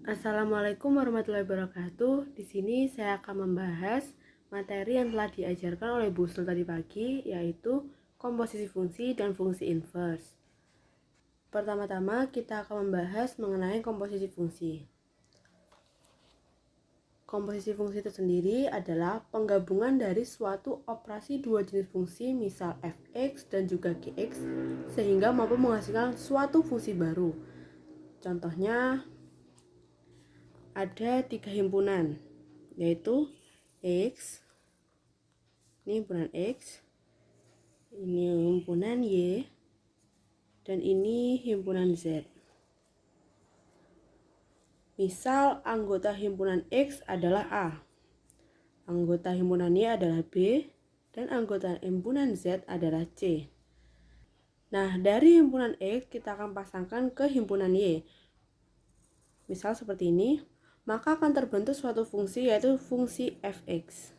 Assalamualaikum warahmatullahi wabarakatuh. Di sini saya akan membahas materi yang telah diajarkan oleh Bu Sul tadi pagi, yaitu komposisi fungsi dan fungsi inverse. Pertama-tama kita akan membahas mengenai komposisi fungsi. Komposisi fungsi itu sendiri adalah penggabungan dari suatu operasi dua jenis fungsi, misal fx dan juga gx, sehingga mampu menghasilkan suatu fungsi baru. Contohnya, ada 3 himpunan, yaitu X, ini himpunan X, ini himpunan Y, dan ini himpunan Z. Misal anggota himpunan X adalah A, anggota himpunan Y adalah B, dan anggota himpunan Z adalah C. Nah, dari himpunan X kita akan pasangkan ke himpunan Y. Misal seperti ini, maka akan terbentuk suatu fungsi, yaitu fungsi fx.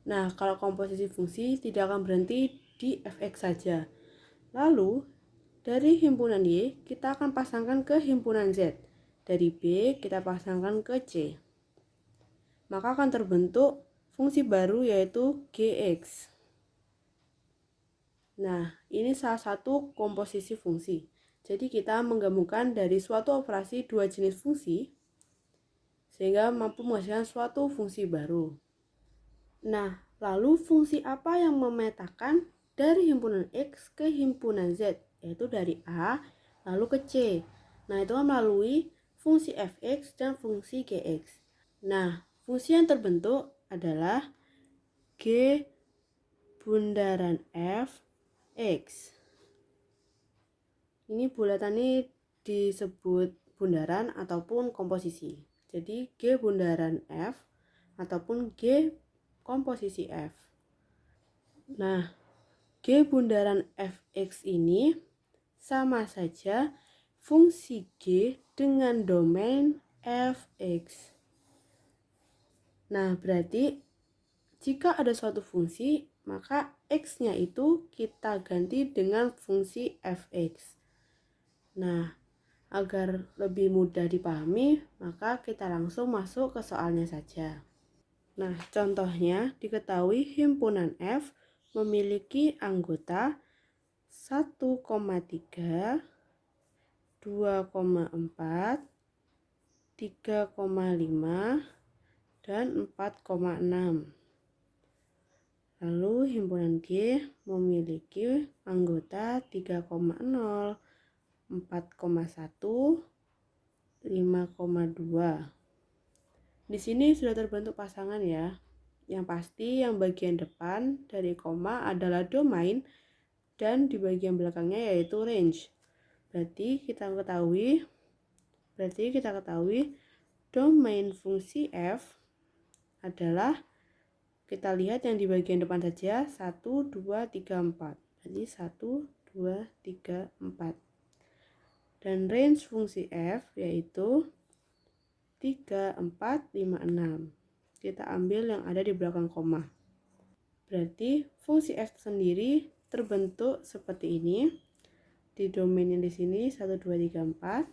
Nah, kalau komposisi fungsi tidak akan berhenti di fx saja. Lalu, dari himpunan Y, kita akan pasangkan ke himpunan Z. Dari B, kita pasangkan ke C. Maka akan terbentuk fungsi baru, yaitu gx. Nah, ini salah satu komposisi fungsi. Jadi, kita menggabungkan dari suatu operasi dua jenis fungsi, sehingga mampu menghasilkan suatu fungsi baru. Nah, lalu fungsi apa yang memetakan dari himpunan X ke himpunan Z, yaitu dari A lalu ke C. Nah, itu melalui fungsi fx dan fungsi gx. Nah, fungsi yang terbentuk adalah G bundaran fx. Ini bulatan ini disebut bundaran ataupun komposisi. Jadi G bundaran F ataupun G komposisi F. Nah, G bundaran fx ini sama saja fungsi G dengan domain fx. Nah, berarti jika ada suatu fungsi, maka x-nya itu kita ganti dengan fungsi fx. Nah, agar lebih mudah dipahami, maka kita langsung masuk ke soalnya saja. Nah, contohnya diketahui himpunan F memiliki anggota 1,3, 2,4, 3,5, dan 4,6. Lalu himpunan G memiliki anggota 3,0, 4,1, 5,2. Di sini sudah terbentuk pasangan ya. Yang pasti yang bagian depan dari koma adalah domain dan di bagian belakangnya yaitu range. Berarti kita ketahui domain fungsi f adalah, kita lihat yang di bagian depan saja, 1, 2, 3, 4. Jadi 1, 2, 3, 4. Dan range fungsi f yaitu 3, 4, 5, 6. Kita ambil yang ada di belakang koma. Berarti fungsi f sendiri terbentuk seperti ini. Di domain yang di sini 1, 2, 3, 4.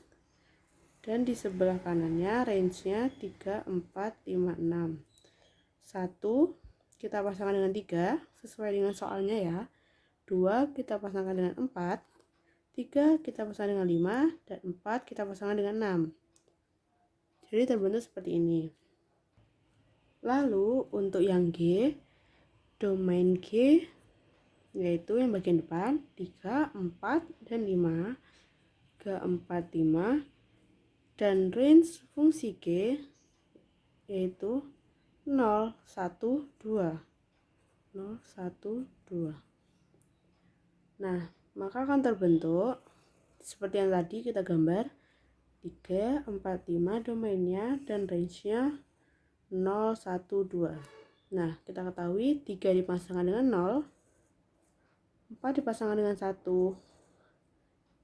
Dan di sebelah kanannya range-nya 3, 4, 5, 6. 1 kita pasangkan dengan 3 sesuai dengan soalnya ya. 2 kita pasangkan dengan 4. 3 kita pasangkan dengan 5. Dan 4 kita pasangkan dengan 6. Jadi terbentuk seperti ini. Lalu untuk yang G, domain G yaitu yang bagian depan 3, 4, dan 5. 3, 4, 5. Dan range fungsi G yaitu 0, 1, 2. 0, 1, 2. Nah, maka akan terbentuk seperti yang tadi kita gambar. 3, 4, 5 domainnya dan range-nya 0, 1, 2. Nah, kita ketahui 3 dipasangkan dengan 0, 4 dipasangkan dengan 1,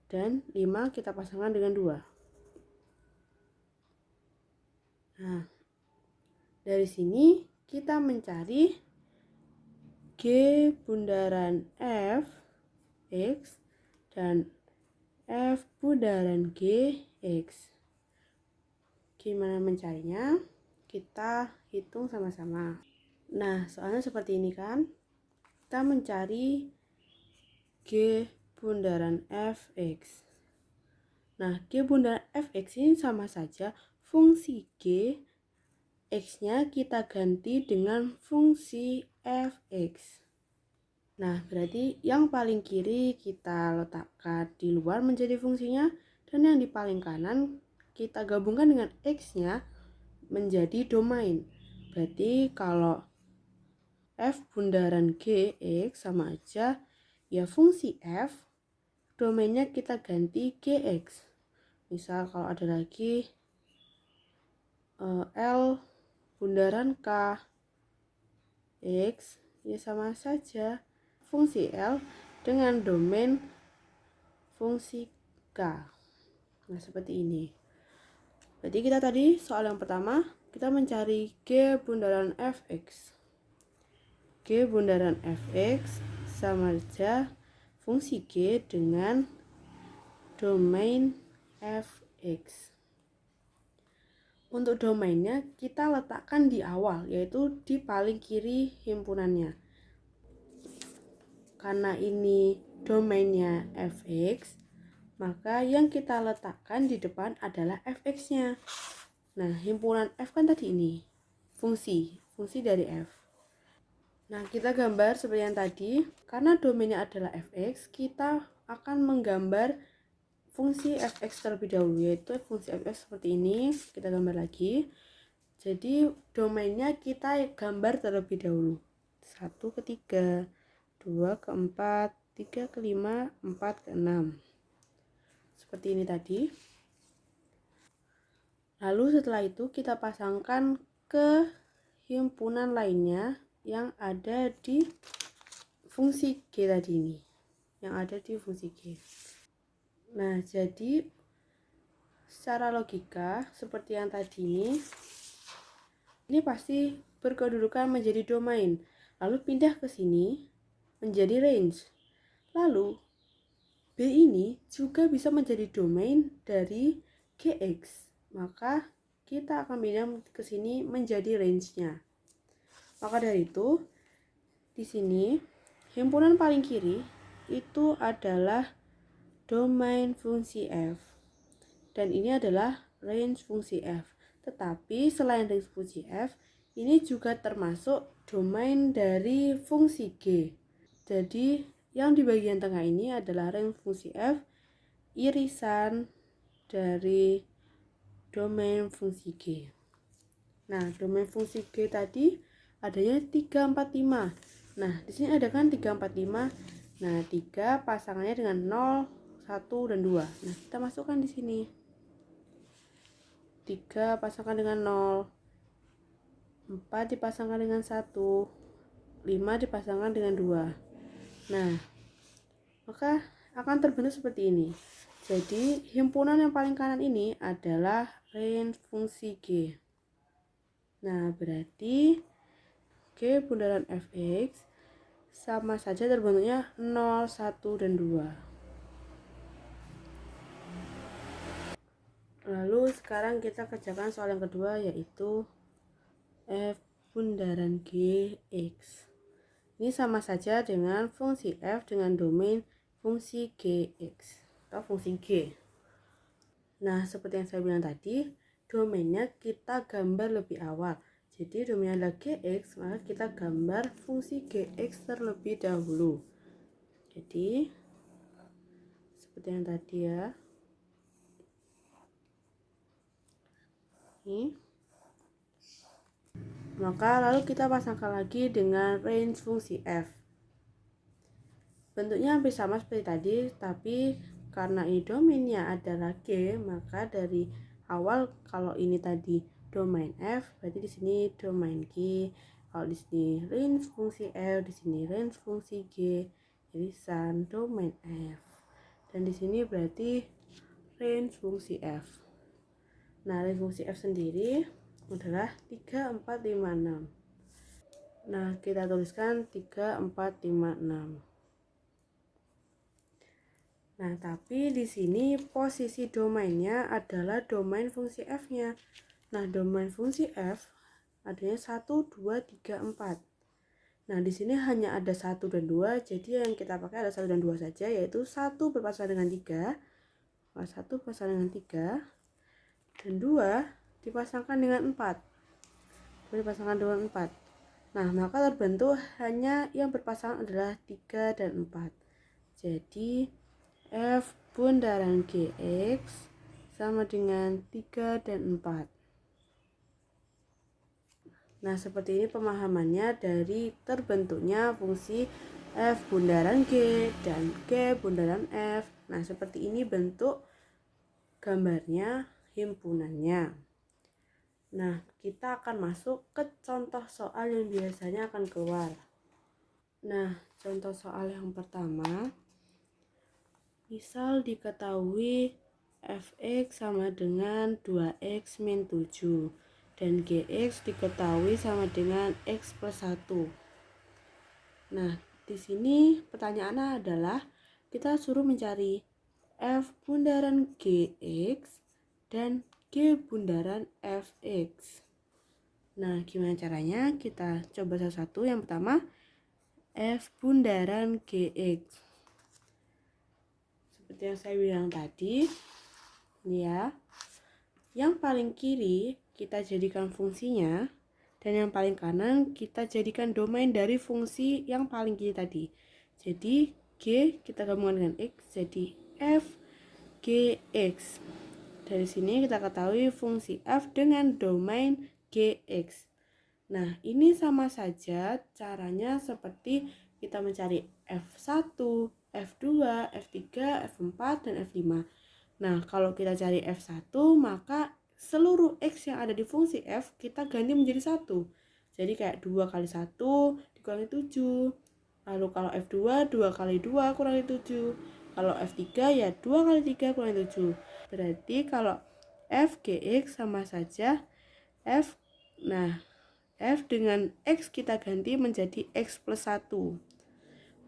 dan 5 kita pasangkan dengan 2. Nah, dari sini kita mencari G bundaran F X dan F bundaran G X. Gimana mencarinya? Kita hitung sama-sama. Nah, soalnya seperti ini kan. Kita mencari G bundaran fx. Nah, G bundaran fx ini sama saja fungsi G, x-nya kita ganti dengan fungsi fx. Nah, berarti yang paling kiri kita letakkan di luar menjadi fungsinya, dan yang di paling kanan kita gabungkan dengan x-nya menjadi domain. Berarti kalau f bundaran gx sama aja ya fungsi f, domainnya kita ganti gx. Misal kalau ada lagi L bundaran k x, ya sama saja fungsi L dengan domain fungsi k. Nah, seperti ini. Berarti kita tadi soal yang pertama kita mencari G bundaran fx. G bundaran fx sama saja fungsi G dengan domain fx. Untuk domainnya kita letakkan di awal, yaitu di paling kiri himpunannya. Karena ini domainnya fx, maka yang kita letakkan di depan adalah fx-nya. Nah, himpunan f kan tadi ini fungsi dari f. Nah, kita gambar seperti yang tadi. Karena domainnya adalah fx, kita akan menggambar fungsi fx terlebih dahulu, yaitu fungsi fx seperti ini. Kita gambar lagi. Jadi domainnya kita gambar terlebih dahulu. 1 ke 3, 2 ke 4, 3 ke 5, 4 ke 6. Seperti ini tadi. Lalu setelah itu kita pasangkan ke himpunan lainnya yang ada di fungsi G tadi ini. Yang ada di fungsi G. Nah, jadi secara logika seperti yang tadi ini pasti berkedudukan menjadi domain. Lalu pindah ke sini menjadi range. Lalu B ini juga bisa menjadi domain dari GX. Maka kita akan pindah ke sini menjadi range-nya. Maka dari itu, di sini himpunan paling kiri itu adalah domain fungsi f. Dan ini adalah range fungsi f. Tetapi selain range fungsi f, ini juga termasuk domain dari fungsi g. Jadi yang di bagian tengah ini adalah range fungsi f, irisan dari domain fungsi g. Nah, domain fungsi g tadi adanya 3, 4, 5. Nah, di sini ada kan 3, 4, 5. Nah, 3 pasangannya dengan 0, 1, dan 2. Nah, kita masukkan di sini. 3 pasangkan dengan 0, 4 dipasangkan dengan 1, 5 dipasangkan dengan 2. Nah, maka akan terbentuk seperti ini. Jadi, himpunan yang paling kanan ini adalah range fungsi G. Nah, berarti G bundaran fx sama saja terbentuknya 0, 1, dan 2. Lalu sekarang kita kerjakan soal yang kedua, yaitu f bundaran gx. Ini sama saja dengan fungsi f dengan domain fungsi gx atau fungsi g. Nah, seperti yang saya bilang tadi, domainnya kita gambar lebih awal. Jadi domainnya adalah gx, maka kita gambar fungsi gx terlebih dahulu. Jadi seperti yang tadi ya. Ini. Maka lalu kita pasangkan lagi dengan range fungsi f. Bentuknya hampir sama seperti tadi, tapi karena ini domainnya adalah G, maka dari awal kalau ini tadi domain f, berarti di sini domain G. Kalau di sini range fungsi f, di sini range fungsi G, irisan domain f. Dan di sini berarti range fungsi f. Nah, range fungsi f sendiri adalah 3, 4, 5, 6. Nah, kita tuliskan 3, 4, 5, 6. Nah, tapi di sini posisi domainnya adalah domain fungsi f-nya. Nah, domain fungsi f adanya 1, 2, 3, 4. Nah, di sini hanya ada 1 dan 2, jadi yang kita pakai ada 1 dan 2 saja, yaitu 1 berpasangan dengan 3, 1 berpasangan dengan 3, dan 2 dipasangkan dengan 4. 2 dipasangkan dengan 4. Nah, maka terbentuk hanya yang berpasangan adalah 3 dan 4. Jadi, F bundaran GX sama dengan 3 dan 4. Nah, seperti ini pemahamannya dari terbentuknya fungsi F bundaran G dan G bundaran F. Nah, seperti ini bentuk gambarnya, himpunannya. Nah, kita akan masuk ke contoh soal yang biasanya akan keluar. Nah, contoh soal yang pertama, misal diketahui fx sama dengan 2x min 7 dan gx diketahui sama dengan x plus 1. Nah, di sini pertanyaannya adalah kita suruh mencari f bundaran gx dan g bundaran fx. Nah, gimana caranya? Kita coba satu-satu. Yang pertama, f bundaran gx. Seperti yang saya bilang tadi, ya. Yang paling kiri kita jadikan fungsinya, dan yang paling kanan kita jadikan domain dari fungsi yang paling kiri tadi. Jadi G kita gabungkan dengan X, jadi f Gx. Dari sini kita ketahui fungsi f dengan domain Gx. Nah, ini sama saja caranya seperti kita mencari F1, F2, F3, F4, dan F5. Nah, kalau kita cari F1, maka seluruh X yang ada di fungsi F kita ganti menjadi 1. Jadi kayak 2 kali 1 dikurangi 7. Lalu kalau F2, 2 kali 2 kurangi 7. Kalau F3 ya 2 kali 3 kurangi 7. Berarti kalau Fgx sama saja F. Nah, F dengan X kita ganti menjadi X plus 1.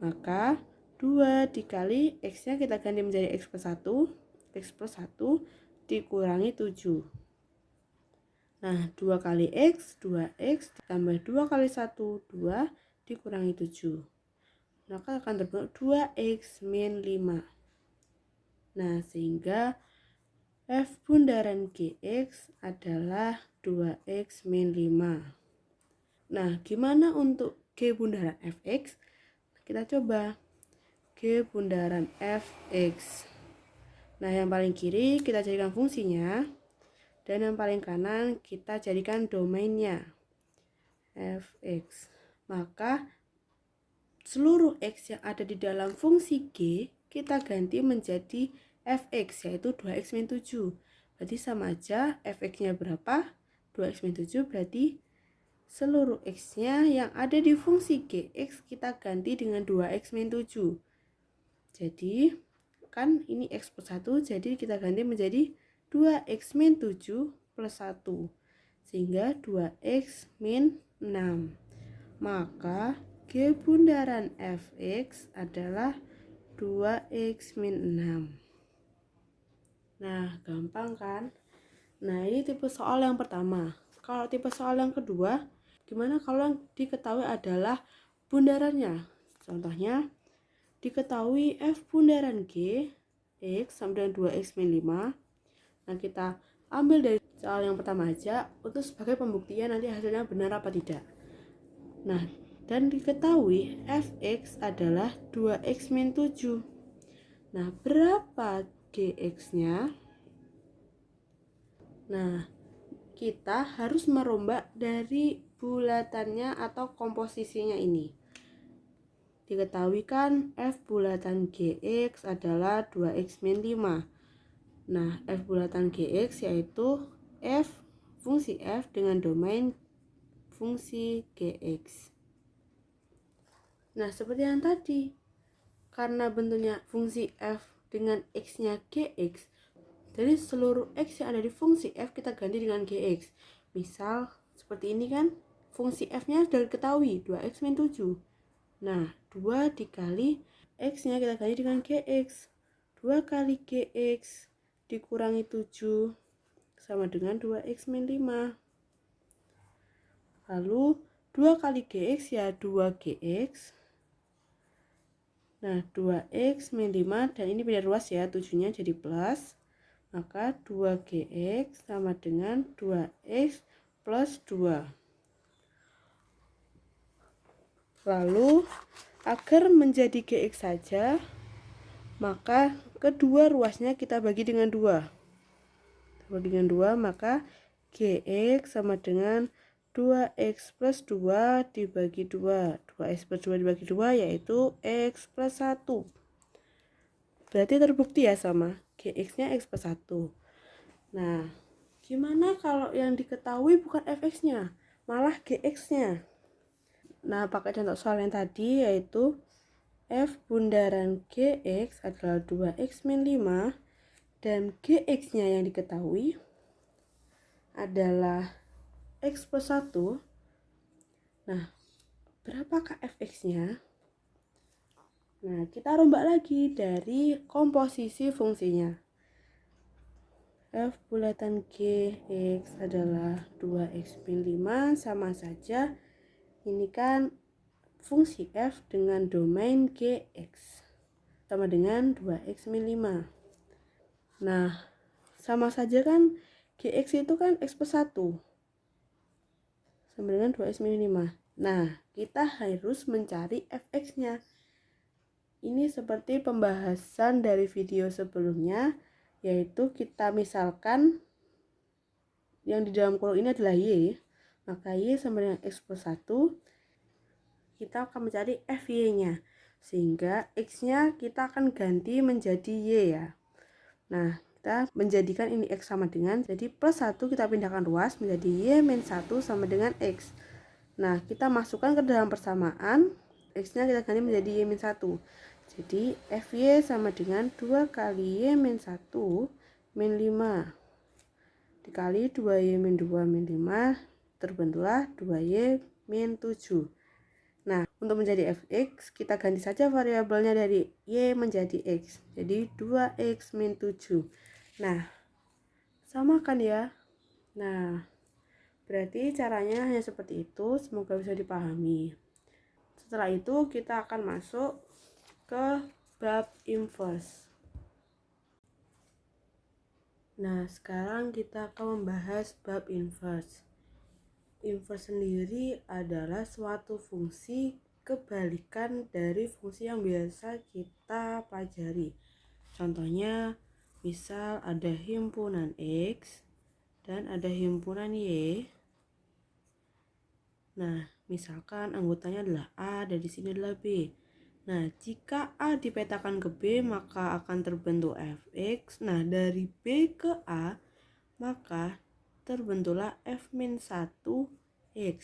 Maka 2 dikali X-nya kita ganti menjadi X plus 1. X plus 1 dikurangi 7. Nah, 2 kali X, 2X ditambah 2 kali 1, 2 dikurangi 7. Maka akan terbentuk 2X min 5. Nah, sehingga F bundaran GX adalah 2X min 5. Nah, gimana untuk G bundaran Fx? Kita coba G bundaran Fx. Nah, yang paling kiri kita jadikan fungsinya, dan yang paling kanan kita jadikan domainnya Fx. Maka seluruh X yang ada di dalam fungsi G kita ganti menjadi Fx, yaitu 2X min 7. Berarti sama aja Fx-nya berapa? 2X min 7 berarti seluruh X-nya yang ada di fungsi Gx kita ganti dengan 2X min 7. Jadi, kan ini X plus 1, jadi kita ganti menjadi 2X min 7 plus 1. Sehingga 2X min 6. Maka G bundaran Fx adalah 2X min 6. Nah, gampang kan? Nah, ini tipe soal yang pertama. Kalau tipe soal yang kedua, gimana kalau yang diketahui adalah bundarannya? Contohnya, diketahui F bundaran G X sama dengan 2X min 5. Nah, kita ambil dari soal yang pertama aja untuk sebagai pembuktian nanti hasilnya benar apa tidak. Nah, dan diketahui Fx adalah 2X min 7. Nah, berapa Gx-nya? Nah, kita harus merombak dari bulatannya atau komposisinya ini. Diketahui kan F bulatan Gx adalah 2X min 5. Nah, F bulatan Gx yaitu F fungsi F dengan domain fungsi Gx. Nah, seperti yang tadi, karena bentuknya fungsi F dengan X-nya Gx, jadi seluruh X yang ada di fungsi F kita ganti dengan Gx. Misal seperti ini kan, fungsi F-nya sudah diketahui 2X min 7. Nah, 2 dikali X-nya kita ganti dengan Gx. 2 kali GX dikurangi 7 sama dengan 2X min 5. Lalu 2 kali GX ya 2GX. Nah 2X min 5 dan ini beda ruas ya, 7-nya jadi plus. Maka 2GX sama dengan 2X plus 2. Lalu agar menjadi GX saja, maka kedua ruasnya kita bagi dengan 2. Bagi dengan 2, maka GX sama dengan 2X plus 2 dibagi 2. 2X plus 2 dibagi 2 yaitu X plus 1. Berarti terbukti ya sama. GX-nya X plus 1. Nah, gimana kalau yang diketahui bukan fx-nya, malah gx-nya? Nah, pakai contoh soal yang tadi yaitu f bundaran gx adalah 2x min 5 dan gx-nya yang diketahui adalah x plus 1. Nah, berapakah fx-nya? Nah, kita rombak lagi dari komposisi fungsinya. F bulatan GX adalah 2X min 5 sama saja. Ini kan fungsi F dengan domain GX sama dengan 2X min 5. Nah, sama saja kan GX itu kan X plus 1 sama dengan 2X min 5. Nah, kita harus mencari fx-nya. Ini seperti pembahasan dari video sebelumnya, yaitu kita misalkan yang di dalam kurung ini adalah Y, maka Y sama dengan X plus 1, kita akan mencari FY-nya, sehingga X-nya kita akan ganti menjadi Y ya. Nah, kita menjadikan ini X sama dengan, jadi plus 1 kita pindahkan ruas menjadi Y min 1 sama dengan X. Nah, kita masukkan ke dalam persamaan, X-nya kita ganti menjadi Y min 1. Jadi FY sama dengan 2 kali Y min 1 min 5 dikali 2Y min 2 min 5 terbentuklah 2Y min 7. Nah, untuk menjadi fx kita ganti saja variabelnya dari Y menjadi X. Jadi 2X min 7. Nah, sama kan ya? Nah, berarti caranya hanya seperti itu. Semoga bisa dipahami. Setelah itu kita akan masuk ke bab inverse. Nah, sekarang kita akan membahas bab inverse. Inverse sendiri adalah suatu fungsi kebalikan dari fungsi yang biasa kita pelajari. Contohnya, misal ada himpunan X dan ada himpunan Y. Nah, misalkan anggotanya adalah A dan di sini adalah B. Nah, jika A dipetakan ke B, maka akan terbentuk fx. Nah, dari B ke A, maka terbentuklah f-1x.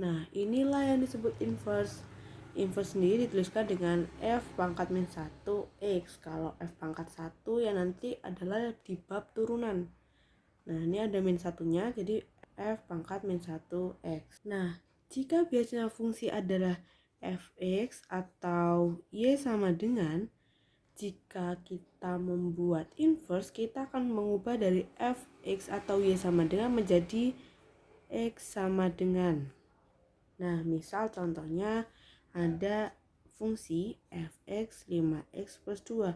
Nah, inilah yang disebut inverse. Inverse sendiri dituliskan dengan f pangkat min 1x. Kalau f pangkat 1 ya nanti adalah di bab turunan. Nah, ini ada min 1-nya, jadi f pangkat min 1x. Nah, jika biasanya fungsi adalah fx atau y sama dengan, jika kita membuat inverse, kita akan mengubah dari fx atau y sama dengan menjadi x sama dengan. Nah, misal contohnya ada fungsi fx 5x plus 2.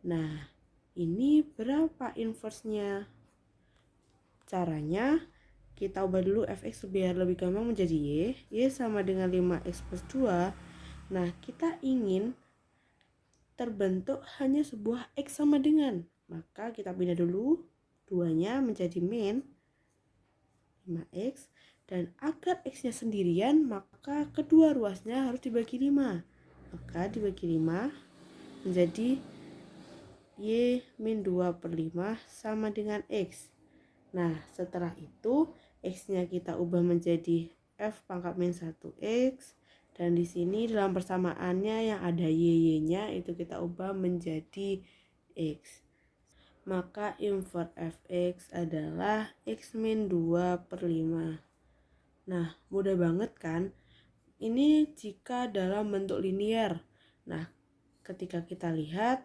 Nah, ini berapa inverse-nya? Caranya, kita ubah dulu fx biar lebih gampang menjadi y sama dengan 5x plus 2. Nah, kita ingin terbentuk hanya sebuah x sama dengan, maka kita pindah dulu 2-nya menjadi min 5x, dan agar x-nya sendirian, maka kedua ruasnya harus dibagi 5. Maka dibagi 5 menjadi y min 2 per 5 sama dengan x. Nah, setelah itu x-nya kita ubah menjadi f pangkat min 1x, dan di sini dalam persamaannya yang ada y-nya itu kita ubah menjadi x. Maka inverse fx adalah x min 2 per 5. Nah, mudah banget kan? Ini jika dalam bentuk linear. Nah, ketika kita lihat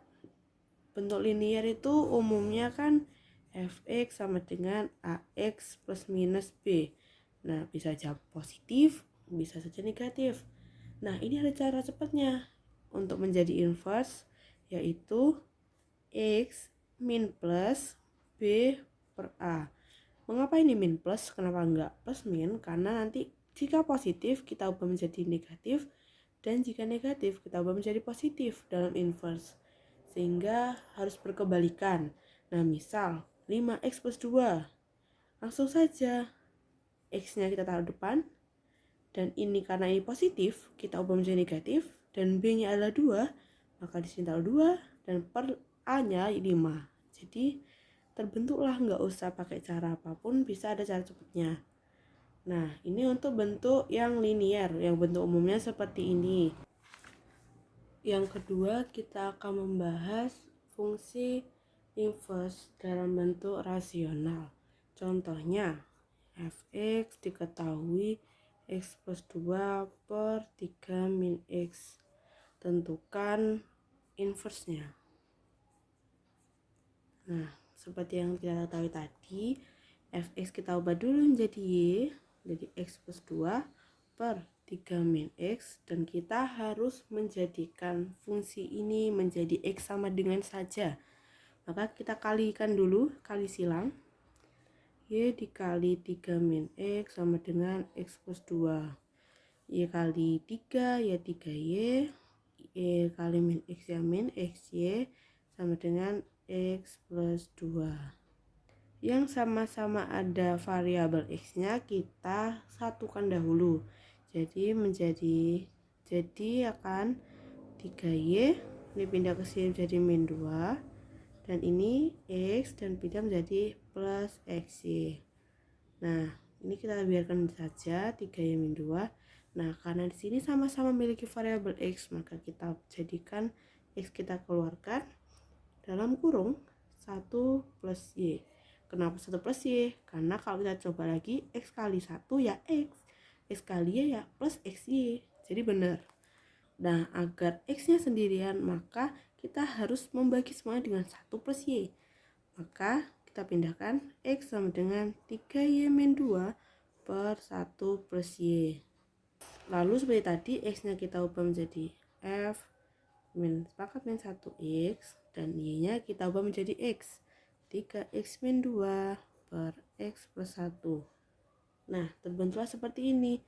bentuk linier itu umumnya kan fx sama dengan ax plus minus b. Nah, bisa saja positif, bisa saja negatif. Nah, ini ada cara cepatnya untuk menjadi inverse, yaitu x min plus b per a. Mengapa ini min plus? Kenapa enggak plus min? Karena nanti jika positif kita ubah menjadi negatif, dan jika negatif kita ubah menjadi positif dalam inverse, sehingga harus berkebalikan. Nah, misal 5x plus 2, langsung saja x-nya kita taruh depan, dan ini karena ini positif kita ubah menjadi negatif, dan b-nya adalah 2, maka di sini taruh 2 dan per a-nya 5. Jadi terbentuklah, nggak usah pakai cara apapun, bisa ada cara cepatnya. Nah, ini untuk bentuk yang linier, yang bentuk umumnya seperti ini. Yang kedua, kita akan membahas fungsi inverse dalam bentuk rasional. Contohnya, fx diketahui x plus 2 per 3 min x. Tentukan inverse-nya. Nah, seperti yang kita ketahui tadi, fx kita ubah dulu menjadi y, jadi x plus 2 per 3 min x, dan kita harus menjadikan fungsi ini menjadi x sama dengan saja. Maka kita kalikan dulu, kali silang. Y dikali 3 min x sama dengan x plus 2. Y kali 3 ya 3y. Y kali min x ya min xy sama dengan x plus 2. Yang sama-sama ada variabel x-nya kita satukan dahulu. Jadi akan 3y ini pindah ke sini menjadi min 2, dan ini x dan pindah menjadi plus xy. Nah, ini kita biarkan saja 3y min 2. Nah, karena di sini sama-sama memiliki variabel x, maka kita jadikan x kita keluarkan dalam kurung 1 plus y. Kenapa 1 plus y? Karena kalau kita coba lagi, x kali 1 ya x, x kali y ya plus xy. Jadi benar. Nah, agar x-nya sendirian, maka kita harus membagi semuanya dengan 1 plus y. Maka kita pindahkan x sama dengan 3y min 2 per 1 plus y. Lalu seperti tadi, x-nya kita ubah menjadi f min 1x, dan y-nya kita ubah menjadi x. 3x min 2 per x plus 1. Nah, terbentuklah seperti ini.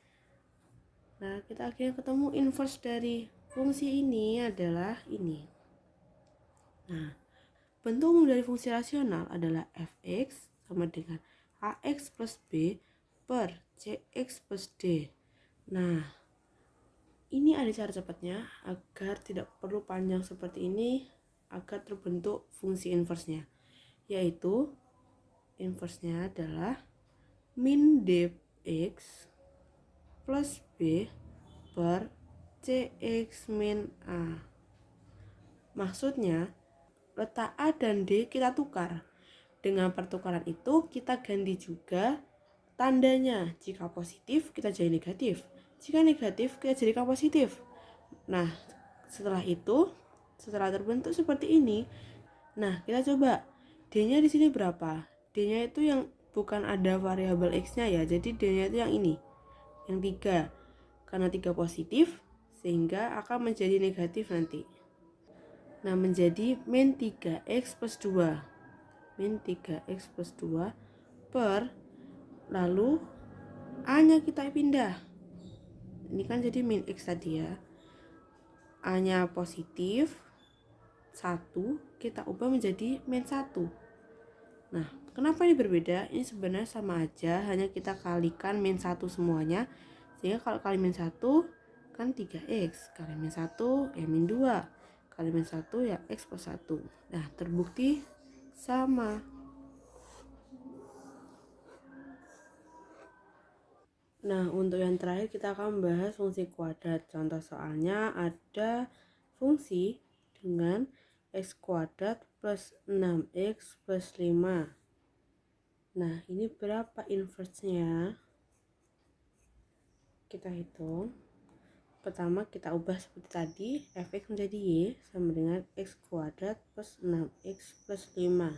Nah, kita akhirnya ketemu inverse dari fungsi ini adalah ini. Nah, bentuk umum dari fungsi rasional adalah fx sama dengan ax plus b per cx plus d. Nah, ini ada cara cepatnya agar tidak perlu panjang seperti ini, agar terbentuk fungsi inverse-nya, yaitu inverse-nya adalah min dx plus b per cx min a. Maksudnya, letak a dan d kita tukar. Dengan pertukaran itu kita ganti juga tandanya. Jika positif kita jadi negatif, jika negatif kita jadikan positif. Nah, setelah itu, setelah terbentuk seperti ini, nah kita coba d-nya di sini berapa. D-nya itu yang bukan ada variabel x-nya ya, jadi d-nya itu yang ini, yang 3. Karena 3 positif, sehingga akan menjadi negatif nanti. Nah, menjadi min 3x plus 2. Min 3x plus 2 per, lalu a-nya kita pindah. Ini kan jadi min x tadi ya. A-nya positif 1, kita ubah menjadi min 1. Nah, kenapa ini berbeda? Ini sebenarnya sama aja, hanya kita kalikan min 1 semuanya. Sehingga kalau kali min 1 kan 3x, kali min 1 ya min 2, kali min 1 ya x plus 1. Nah, terbukti sama. Nah, untuk yang terakhir kita akan membahas fungsi kuadrat. Contoh soalnya ada fungsi dengan x kuadrat plus 6x plus 5. Nah, ini berapa inverse-nya? Kita hitung. pertama kita ubah seperti tadi, fx menjadi y sama dengan x kuadrat plus 6x plus 5.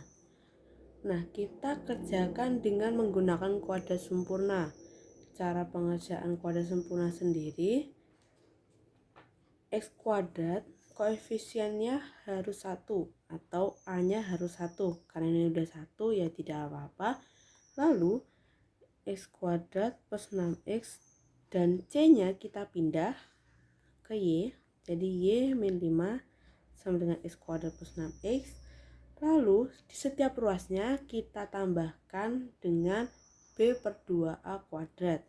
Nah, kita kerjakan dengan menggunakan kuadrat sempurna. Cara pengerjaan kuadrat sempurna sendiri, x kuadrat koefisiennya harus 1 atau a nya harus 1. Karena ini udah 1 ya tidak apa-apa. Lalu x kuadrat plus 6x dan c nya kita pindah ke y, jadi y min 5 sama dengan x kuadrat plus 6x. Lalu di setiap ruasnya kita tambahkan dengan b per 2a kuadrat,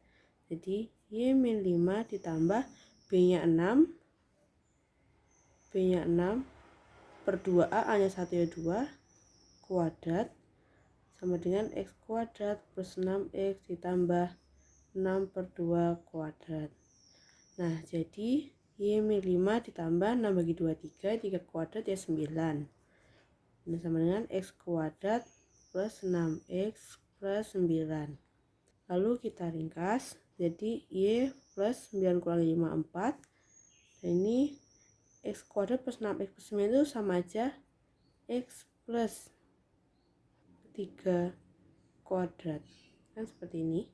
jadi y min 5 ditambah b nya 6 per 2a, a nya 1 ya 2 kuadrat sama dengan x kuadrat plus 6x ditambah 6 per 2 kuadrat. Nah, jadi y min 5 ditambah 6 bagi 2 3 kuadrat ya 9. Nah, sama dengan x kuadrat plus 6x plus 9. Lalu kita ringkas, jadi y plus 9 kurangi 5 4. Dan ini x kuadrat plus 6x plus 9 itu sama aja x plus 3 kuadrat. Kan seperti ini.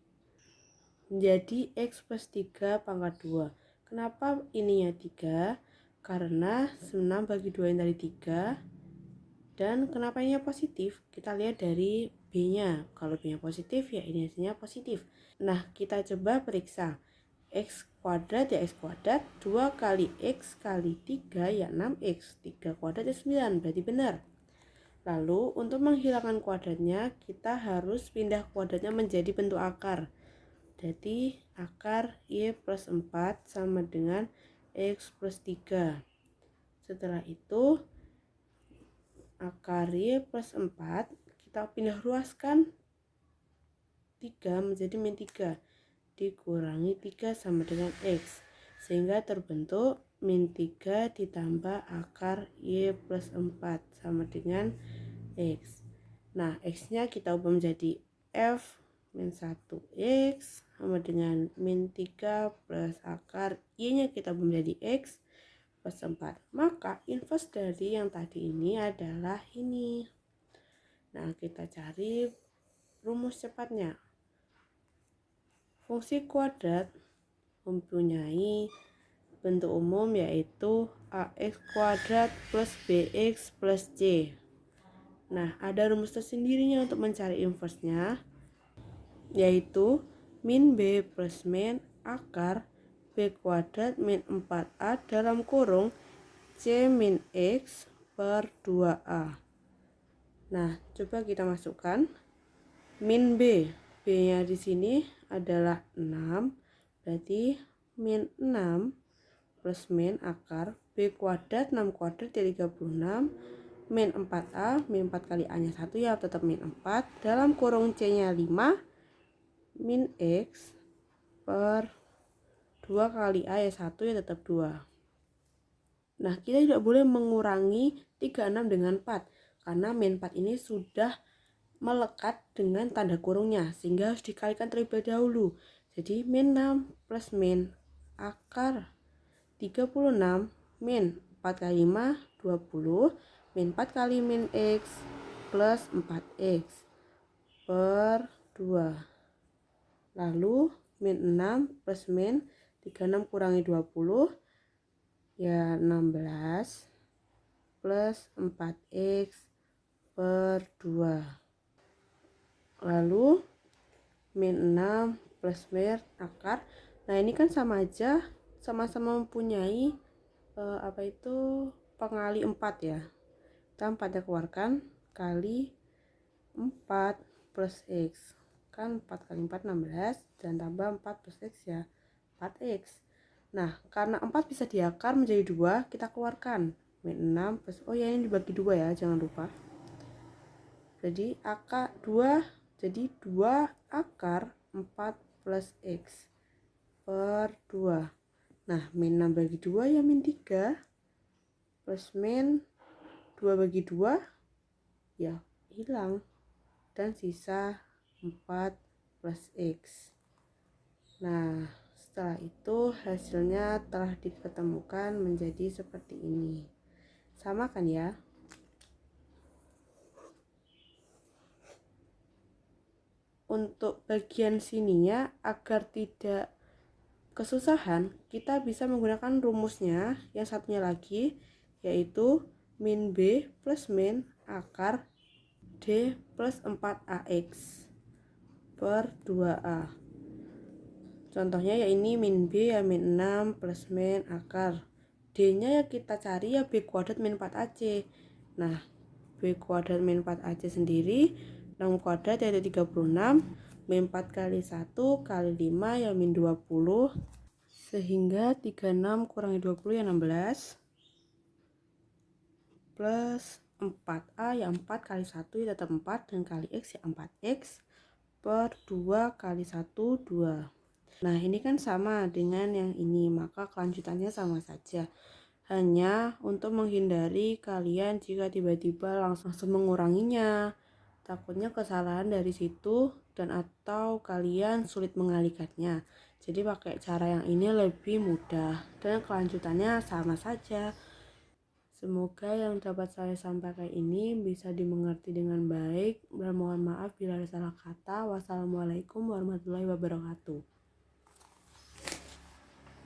Jadi x plus 3 pangkat 2. Kenapa ininya 3? Karena 6 bagi 2 yang tadi 3. Dan kenapa ini positif? Kita lihat dari b-nya. Kalau b-nya positif ya ini hasilnya positif. Nah, kita coba periksa. X kuadrat ya x kuadrat, 2 kali x kali 3 ya 6x. 3 kuadrat ya 9, berarti benar. Lalu untuk menghilangkan kuadratnya, kita harus pindah kuadratnya menjadi bentuk akar. Jadi akar y plus 4 sama dengan x plus 3. Setelah itu akar y plus 4 kita pindah ruaskan 3 menjadi min 3 dikurangi 3 sama dengan x, sehingga terbentuk min 3 ditambah akar y plus 4 sama dengan x. Nah, x nya kita ubah menjadi f min 1x sama dengan min 3 plus akar y nya kita ubah menjadi x plus 4. Maka inverse dari yang tadi ini adalah ini. Nah, kita cari rumus cepatnya. Fungsi kuadrat mempunyai bentuk umum yaitu ax kuadrat plus bx plus c. Nah, ada rumus tersendirinya untuk mencari inverse-nya, yaitu min b plus min akar b kuadrat min 4a dalam kurung c min x per 2a. Nah, coba kita masukkan min b. B-nya di sini adalah 6, berarti min 6 plus min akar b kuadrat 6 kuadrat ya 36 min 4a, min 4 kali a nya 1 ya tetap min 4 dalam kurung c nya 5 min x per 2 kali a ya 1 ya tetap 2. Nah, kita tidak boleh mengurangi 36 dengan 4 karena min 4 ini sudah melekat dengan tanda kurungnya, sehingga harus dikalikan terlebih dahulu. Jadi min 6 plus min akar 36 min 4 kali 5 20 min 4 kali min x plus 4x per 2. Lalu min 6 plus min 36 kurangi 20 ya 16 plus 4x per 2. Lalu min 6 plus min akar. Nah, ini kan sama aja, sama-sama mempunyai pengali 4 ya. Kita 4 nya keluarkan kali 4 plus x. Kan 4 kali 4 16 dan tambah 4 plus x ya 4x. Nah, karena 4 bisa diakar menjadi 2, kita keluarkan min 6 plus, oh ya ini dibagi 2 ya, jangan lupa. Jadi akar 2, jadi 2 akar 4 plus x per 2. Nah, min 6 bagi 2 ya min 3 plus min 2 bagi 2 ya hilang dan sisa 4 plus x. Nah, Setelah itu hasilnya telah diketemukan menjadi seperti ini. Sama kan ya? Untuk bagian sininya agar tidak kesusahan, kita bisa menggunakan rumusnya yang satunya lagi, yaitu min B plus min akar D plus 4AX per 2A. Contohnya ya ini min B ya min 6 plus min akar D nya ya kita cari ya B kuadrat min 4AC. Nah, B kuadrat min 4AC sendiri 6 kuadrat yaitu 36, min 4 kali 1 kali 5 ya min 20, sehingga 36 kurangi 20 ya 16, plus 4A ya 4 kali 1 ya tetap 4, dan kali X ya 4X per 2 kali 1 2. Nah, ini kan sama dengan yang ini, maka kelanjutannya sama saja. Hanya untuk menghindari kalian jika tiba-tiba langsung menguranginya, takutnya kesalahan dari situ dan atau kalian sulit mengalihkannya. Jadi pakai cara yang ini lebih mudah dan kelanjutannya sama saja. Semoga yang dapat saya sampaikan ini bisa dimengerti dengan baik, dan mohon maaf bila ada salah kata. Wassalamualaikum warahmatullahi wabarakatuh.